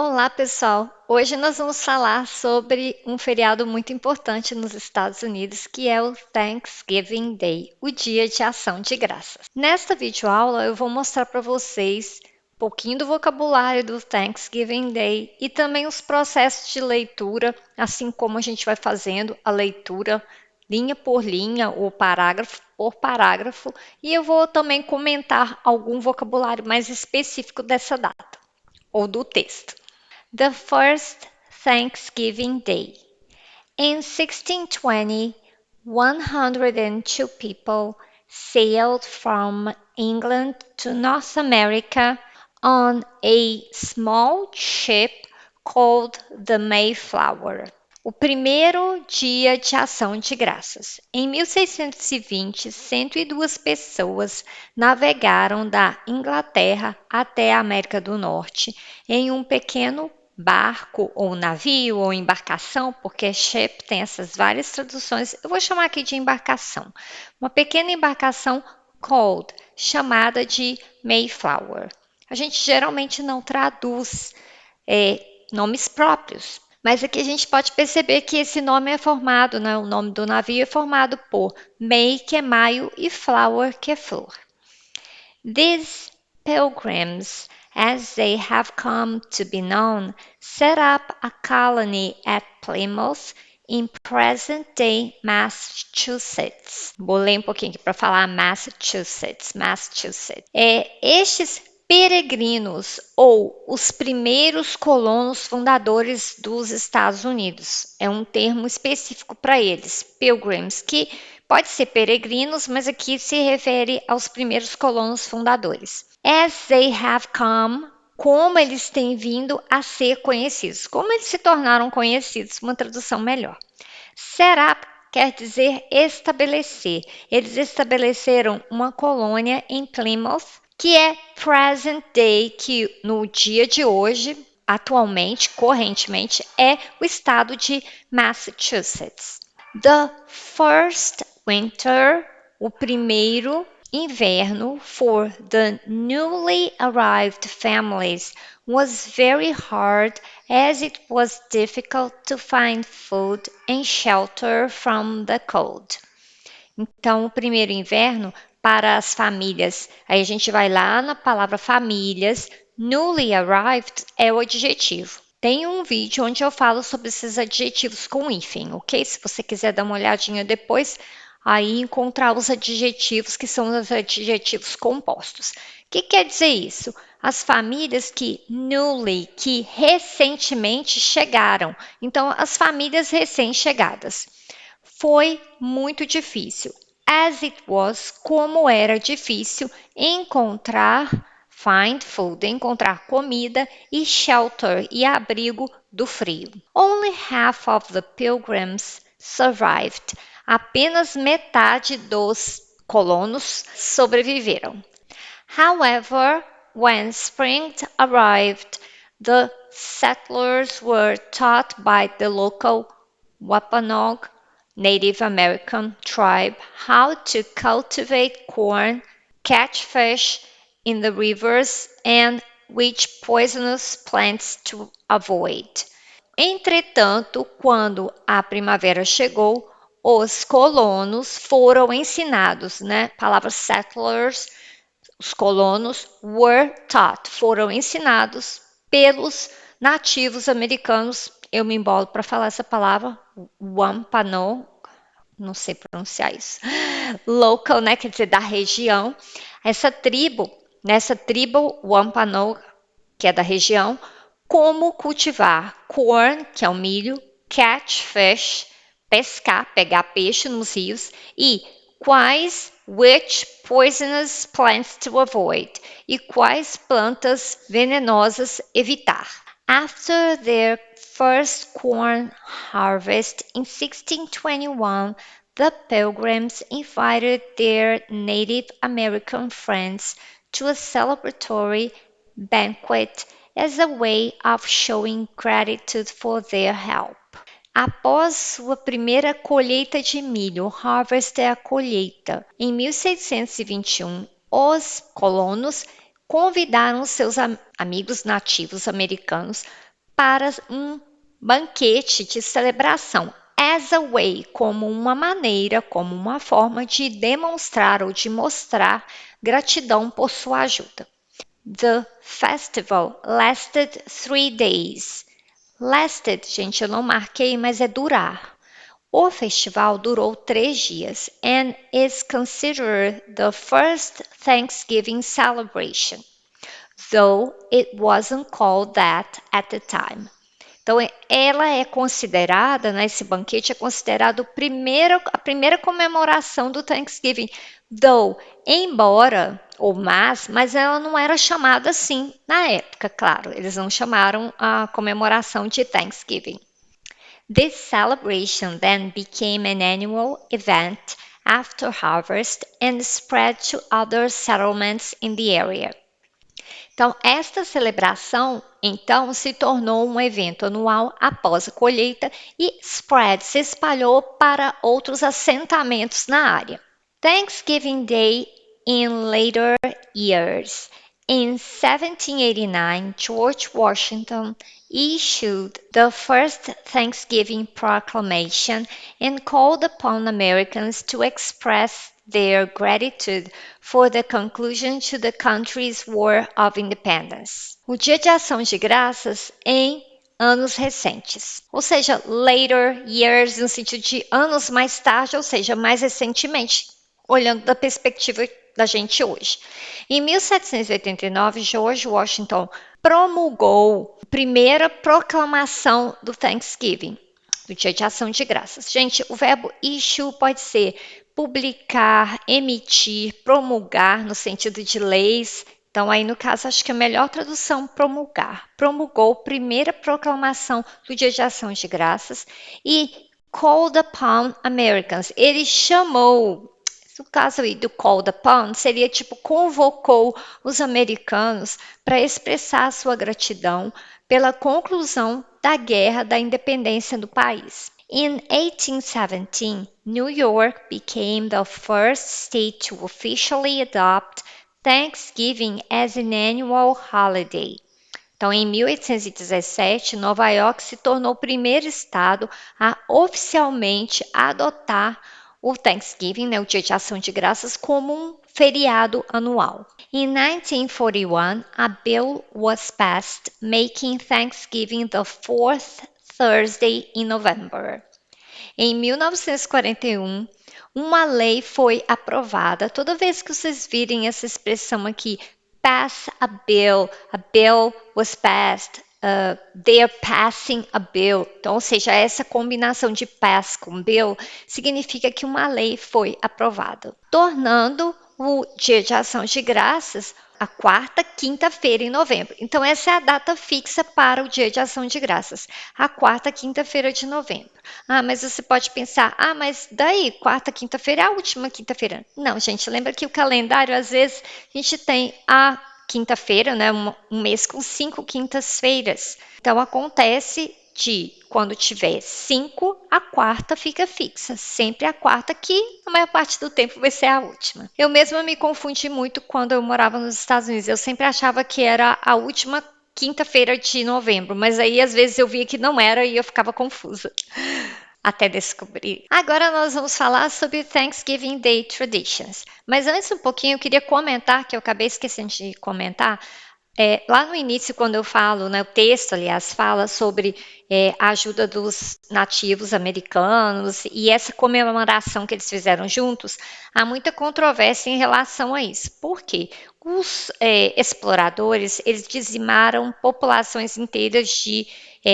Olá, pessoal! Hoje nós vamos falar sobre um feriado muito importante nos Estados Unidos, que é o Thanksgiving Day, o Dia de Ação de Graças. Nesta videoaula, eu vou mostrar para vocês um pouquinho do vocabulário do Thanksgiving Day e também os processos de leitura, assim como a gente vai fazendo a leitura linha por linha ou parágrafo por parágrafo, e eu vou também comentar algum vocabulário mais específico dessa data ou do texto. The first Thanksgiving Day. In 1620, 102 people sailed from England to North America on a small ship called the Mayflower. O primeiro dia de ação de graças. Em 1620, 102 pessoas navegaram da Inglaterra até a América do Norte em um pequeno barco ou navio ou embarcação, porque ship tem essas várias traduções. Eu vou chamar aqui de embarcação. Uma pequena embarcação called, chamada de Mayflower. A gente geralmente não traduz nomes próprios. Mas aqui a gente pode perceber que esse nome é formado, né? O nome do navio é formado por May, que é maio, e Flower, que é flor. These pilgrims, as they have come to be known, set up a colony at Plymouth in present-day Massachusetts. Bolei um pouquinho aqui para falar Massachusetts. Estes peregrinos ou os primeiros colonos fundadores dos Estados Unidos. É um termo específico para eles, pilgrims, que pode ser peregrinos, mas aqui se refere aos primeiros colonos fundadores. As they have come, como eles têm vindo a ser conhecidos, como eles se tornaram conhecidos, uma tradução melhor. Set up quer dizer estabelecer. Eles estabeleceram uma colônia em Plymouth, que é present day, que no dia de hoje, atualmente, correntemente, é o estado de Massachusetts. The first winter, o primeiro inverno for the newly arrived families was very hard as it was difficult to find food and shelter from the cold. Então, o primeiro inverno para as famílias, aí a gente vai lá na palavra famílias, newly arrived é o adjetivo. Tem um vídeo onde eu falo sobre esses adjetivos com hífen, ok? Se você quiser dar uma olhadinha depois, aí encontrar os adjetivos que são os adjetivos compostos. O que quer dizer isso? As famílias que newly, que recentemente chegaram. Então, as famílias recém-chegadas. Foi muito difícil. As it was, como era difícil find food, encontrar comida e shelter e abrigo do frio. Only half of the pilgrims survived. Apenas metade dos colonos sobreviveram. However, when spring arrived, the settlers were taught by the local Wampanoag Native American tribe how to cultivate corn, catch fish in the rivers, and which poisonous plants to avoid. Entretanto, quando a primavera chegou, os colonos foram ensinados, né? Palavra settlers, os colonos were taught, foram ensinados pelos nativos americanos. Eu me embolo para falar essa palavra, Wampanoag, não sei pronunciar isso. Local, né, quer dizer da região. Nessa tribo Wampanoag, que é da região, como cultivar corn, que é o milho, catch fish, pescar, pegar peixe nos rios, e which poisonous plants to avoid, e quais plantas venenosas evitar. After their first corn harvest in 1621, the Pilgrims invited their Native American friends to a celebratory banquet as a way of showing gratitude for their help. Após sua primeira colheita de milho, harvest é a colheita, em 1621, os colonos convidaram seus amigos nativos americanos para um banquete de celebração, as a way, como uma maneira, como uma forma de demonstrar ou de mostrar gratidão por sua ajuda. The festival lasted 3 days. Lasted, gente, eu não marquei, mas é durar. O festival durou 3 dias and is considered the first Thanksgiving celebration, though it wasn't called that at the time. Então, ela é considerada, né, esse banquete é considerado a primeira comemoração do Thanksgiving, though, embora, ou mas ela não era chamada assim na época, claro, eles não chamaram a comemoração de Thanksgiving. This celebration then became an annual event after harvest and spread to other settlements in the area. Então, esta celebração, então, se tornou um evento anual após a colheita e se espalhou para outros assentamentos na área. Thanksgiving Day in later years. In 1789, George Washington issued the first Thanksgiving proclamation and called upon Americans to express their gratitude for the conclusion to the country's War of Independence. O Dia de Ação de Graças em anos recentes, ou seja, later years no sentido de anos mais tarde, ou seja, mais recentemente, olhando da perspectiva da gente hoje. Em 1789, George Washington promulgou a primeira proclamação do Thanksgiving, do Dia de Ação de Graças. Gente, o verbo issue pode ser publicar, emitir, promulgar, no sentido de leis. Então, aí no caso, acho que a melhor tradução, promulgar. Promulgou a primeira proclamação do Dia de Ação de Graças e called upon Americans. Ele chamou, no caso aí do called upon, seria tipo convocou os americanos para expressar sua gratidão pela conclusão da Guerra da Independência do país. In 1817, New York became the first state to officially adopt Thanksgiving as an annual holiday. Então, em 1817, Nova York se tornou o primeiro estado a oficialmente adotar o Thanksgiving, né, o Dia de Ação de Graças, como um feriado anual. In 1941, a bill was passed making Thanksgiving the fourth Thursday in November. Em 1941, uma lei foi aprovada. Toda vez que vocês virem essa expressão aqui, pass a bill was passed, they're passing a bill. Então, ou seja, essa combinação de pass com bill significa que uma lei foi aprovada, tornando o Dia de Ação de Graças a quarta quinta-feira em novembro. Então, essa é a data fixa para o Dia de Ação de Graças, a quarta quinta-feira de novembro. Ah, mas você pode pensar, mas daí, quarta quinta-feira é a última quinta-feira. Não, gente, lembra que o calendário, às vezes, a gente tem a quinta-feira, né, um mês com 5 quintas-feiras. Então, acontece de quando tiver 5, a quarta fica fixa. Sempre a quarta, que a maior parte do tempo vai ser a última. Eu mesma me confundi muito quando eu morava nos Estados Unidos. Eu sempre achava que era a última quinta-feira de novembro, mas aí às vezes eu via que não era e eu ficava confusa. Até descobrir. Agora nós vamos falar sobre Thanksgiving Day Traditions. Mas antes um pouquinho eu queria comentar, que eu acabei esquecendo de comentar, lá no início, quando eu falo, né, o texto, aliás, fala sobre a ajuda dos nativos americanos e essa comemoração que eles fizeram juntos, há muita controvérsia em relação a isso. Por quê? Os exploradores, eles dizimaram populações inteiras de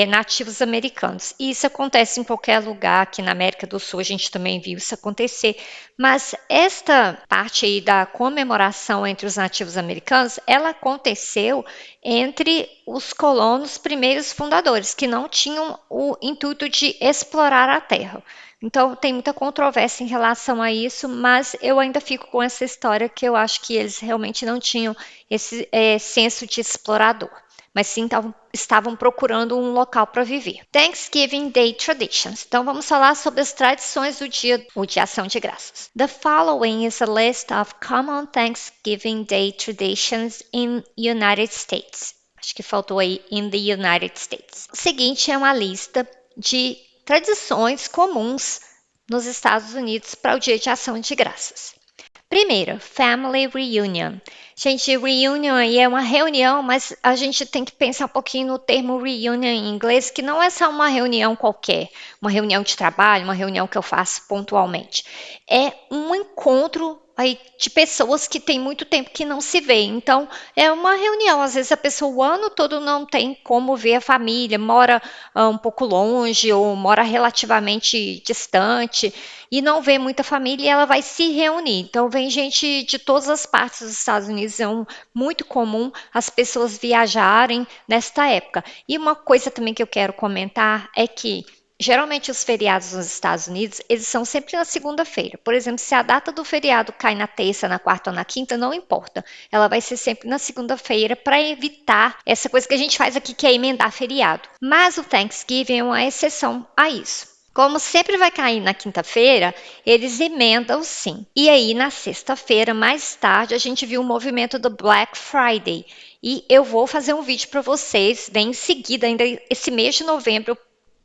nativos americanos. E isso acontece em qualquer lugar, aqui na América do Sul a gente também viu isso acontecer. Mas esta parte aí da comemoração entre os nativos americanos, ela aconteceu entre os colonos primeiros fundadores, que não tinham o intuito de explorar a terra. Então, tem muita controvérsia em relação a isso, mas eu ainda fico com essa história que eu acho que eles realmente não tinham esse senso de explorador, mas sim estavam estavam procurando um local para viver. Thanksgiving Day Traditions. Então vamos falar sobre as tradições do dia, o de Ação de Graças. The following is a list of common Thanksgiving Day traditions in United States. Acho que faltou aí in the United States. O seguinte é uma lista de tradições comuns nos Estados Unidos para o Dia de Ação de Graças. Primeiro, Family Reunion. Gente, reunion aí é uma reunião, mas a gente tem que pensar um pouquinho no termo reunion em inglês, que não é só uma reunião qualquer, uma reunião de trabalho, uma reunião que eu faço pontualmente. É um encontro aí de pessoas que tem muito tempo que não se vê. Então, é uma reunião. Às vezes a pessoa o ano todo não tem como ver a família, mora um pouco longe ou mora relativamente distante e não vê muita família e ela vai se reunir. Então, vem gente de todas as partes dos Estados Unidos. É muito comum as pessoas viajarem nesta época. E uma coisa também que eu quero comentar é que geralmente os feriados nos Estados Unidos, eles são sempre na segunda-feira. Por exemplo, se a data do feriado cai na terça, na quarta ou na quinta, não importa. Ela vai ser sempre na segunda-feira para evitar essa coisa que a gente faz aqui, que é emendar feriado. Mas o Thanksgiving é uma exceção a isso. Como sempre vai cair na quinta-feira, eles emendam sim. E aí, na sexta-feira, mais tarde, a gente viu o movimento do Black Friday. E eu vou fazer um vídeo para vocês, bem em seguida, ainda esse mês de novembro,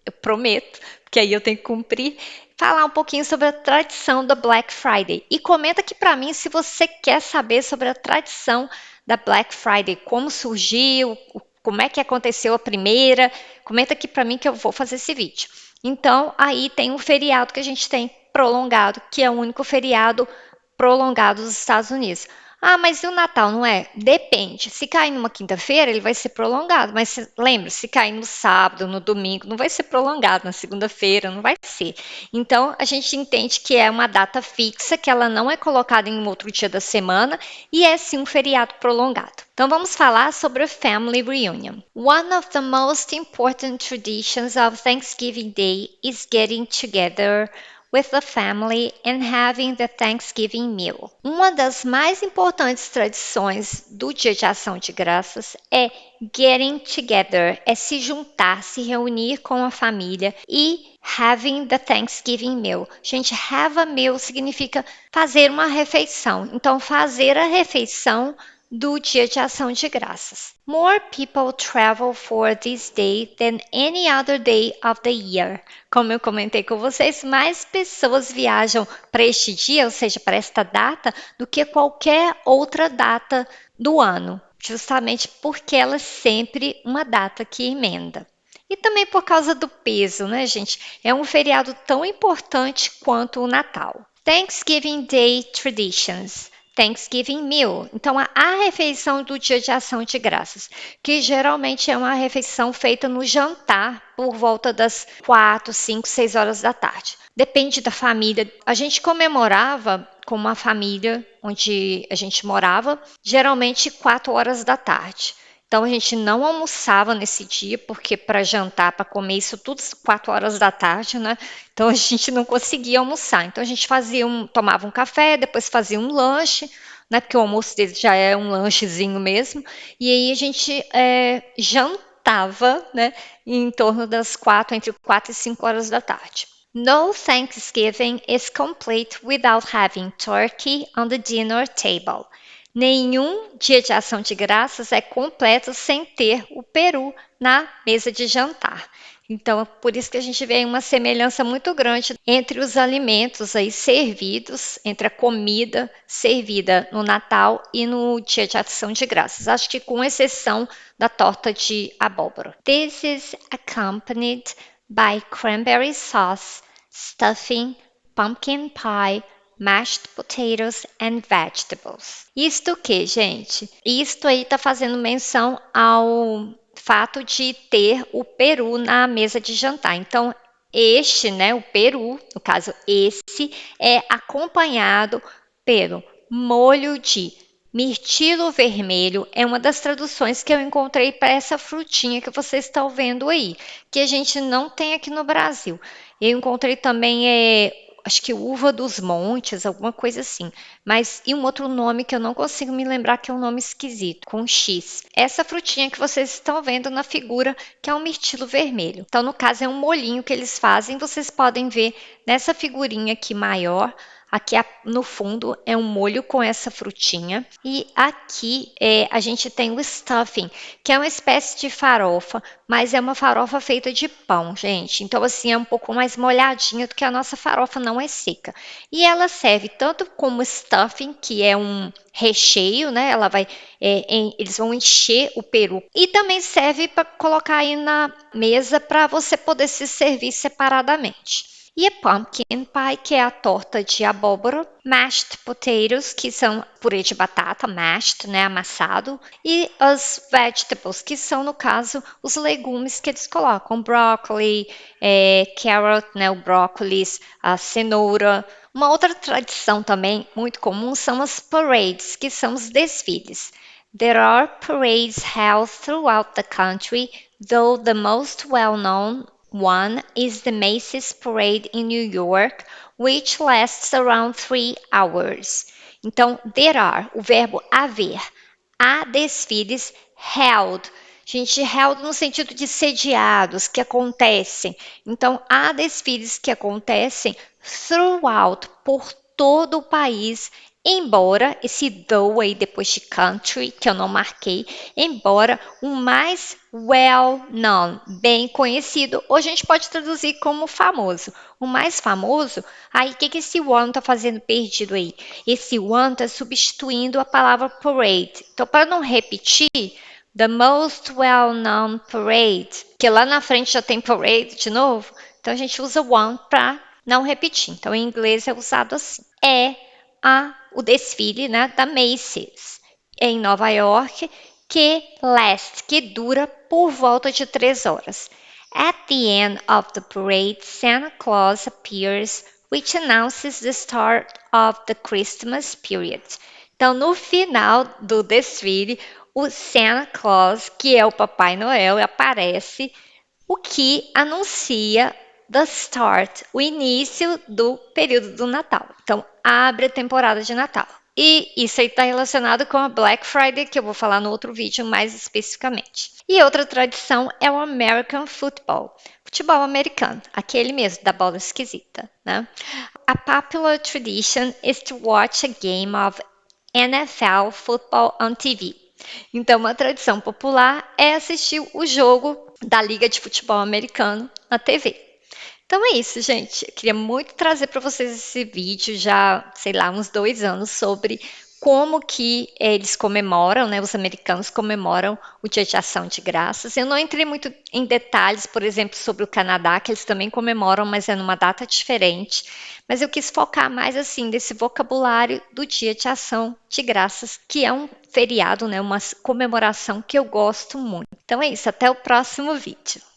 eu prometo, porque aí eu tenho que cumprir, falar um pouquinho sobre a tradição da Black Friday. E comenta aqui para mim se você quer saber sobre a tradição da Black Friday, como surgiu, como é que aconteceu a primeira. Comenta aqui para mim que eu vou fazer esse vídeo. Então, aí tem um feriado que a gente tem prolongado, que é o único feriado prolongado dos Estados Unidos. Ah, mas e o Natal, não é? Depende. Se cair numa quinta-feira, ele vai ser prolongado. Mas lembra, se cair no sábado, no domingo, não vai ser prolongado. Na segunda-feira, não vai ser. Então, a gente entende que é uma data fixa, que ela não é colocada em um outro dia da semana e é sim um feriado prolongado. Então, vamos falar sobre a Family Reunion. One of the most important traditions of Thanksgiving Day is getting together with the family and having the Thanksgiving meal. Uma das mais importantes tradições do Dia de Ação de Graças é getting together, é se juntar, se reunir com a família e having the Thanksgiving meal. Gente, have a meal significa fazer uma refeição. Então, fazer a refeição do Dia de Ação de Graças. More people travel for this day than any other day of the year. Como eu comentei com vocês, mais pessoas viajam para este dia, ou seja, para esta data, do que qualquer outra data do ano, justamente porque ela é sempre uma data que emenda. E também por causa do peso, né, gente? É um feriado tão importante quanto o Natal. Thanksgiving Day Traditions. Thanksgiving Meal. Então, a refeição do Dia de Ação de Graças, que geralmente é uma refeição feita no jantar por volta das 4, 5, 6 horas da tarde. Depende da família. A gente comemorava com uma família onde a gente morava, geralmente 4 horas da tarde. Então a gente não almoçava nesse dia, porque para jantar, para comer isso tudo 4 horas da tarde, né? Então a gente não conseguia almoçar. Então a gente tomava um café, depois fazia um lanche, né? Porque o almoço deles já é um lanchezinho mesmo. E aí a gente jantava, né? Em torno das entre 4 e 5 horas da tarde. No Thanksgiving is complete without having turkey on the dinner table. Nenhum dia de ação de graças é completo sem ter o peru na mesa de jantar. Então, por isso que a gente vê uma semelhança muito grande entre os alimentos aí servidos, entre a comida servida no Natal e no dia de ação de graças. Acho que com exceção da torta de abóbora. This is accompanied by cranberry sauce, stuffing, pumpkin pie, mashed potatoes and vegetables. Isto o que, gente? Isto aí está fazendo menção ao fato de ter o peru na mesa de jantar. Então, né, o peru, no caso esse, é acompanhado pelo molho de mirtilo vermelho. É uma das traduções que eu encontrei para essa frutinha que vocês estão vendo aí, que a gente não tem aqui no Brasil. Eu encontrei também acho que uva dos montes, alguma coisa assim. Mas e um outro nome que eu não consigo me lembrar, que é um nome esquisito, com X. Essa frutinha que vocês estão vendo na figura, que é um mirtilo vermelho. Então, no caso, é um molhinho que eles fazem. Vocês podem ver nessa figurinha aqui maior. Aqui no fundo é um molho com essa frutinha. E aqui a gente tem o stuffing, que é uma espécie de farofa, mas é uma farofa feita de pão, gente. Então, assim, é um pouco mais molhadinha do que a nossa farofa, não é seca. E ela serve tanto como stuffing, que é um recheio, né? Ela vai, eles vão encher o peru. E também serve para colocar aí na mesa para você poder se servir separadamente. E a pumpkin pie, que é a torta de abóbora, mashed potatoes, que são purê de batata, mashed, né, amassado, e as vegetables, que são, no caso, os legumes que eles colocam, broccoli, carrot, né, o brócolis, a cenoura. Uma outra tradição também muito comum são as parades, que são os desfiles. There are parades held throughout the country, though the most well-known one is the Macy's Parade in New York, which lasts around 3 hours. Então, there are, o verbo haver. Há desfiles held. Gente, held no sentido de sediados, que acontecem. Então, há desfiles que acontecem throughout, por todo o país, embora esse though aí depois de country, que eu não marquei, embora o mais well known, bem conhecido, ou a gente pode traduzir como famoso. O mais famoso, aí o que esse one está fazendo perdido aí? Esse one está substituindo a palavra parade. Então, para não repetir, the most well-known parade, que lá na frente já tem parade de novo, então a gente usa one para não repetir. Então, em inglês é usado assim. O desfile, né, da Macy's em Nova York, que dura por volta de 3 horas. At the end of the parade, Santa Claus appears, which announces the start of the Christmas period. Então, no final do desfile, o Santa Claus, que é o Papai Noel, aparece, o que anuncia the start, o início do período do Natal. Então, abre a temporada de Natal. E isso aí está relacionado com a Black Friday, que eu vou falar no outro vídeo mais especificamente. E outra tradição é o American Football, futebol americano, aquele mesmo da bola esquisita, né? A popular tradition is to watch a game of NFL football on TV. Então, uma tradição popular é assistir o jogo da Liga de Futebol Americano na TV. Então é isso, gente. Eu queria muito trazer para vocês esse vídeo já, sei lá, uns 2 anos sobre como que eles comemoram, né? Os americanos comemoram o Dia de Ação de Graças. Eu não entrei muito em detalhes, por exemplo, sobre o Canadá, que eles também comemoram, mas é numa data diferente. Mas eu quis focar mais assim desse vocabulário do Dia de Ação de Graças, que é um feriado, né? Uma comemoração que eu gosto muito. Então é isso. Até o próximo vídeo.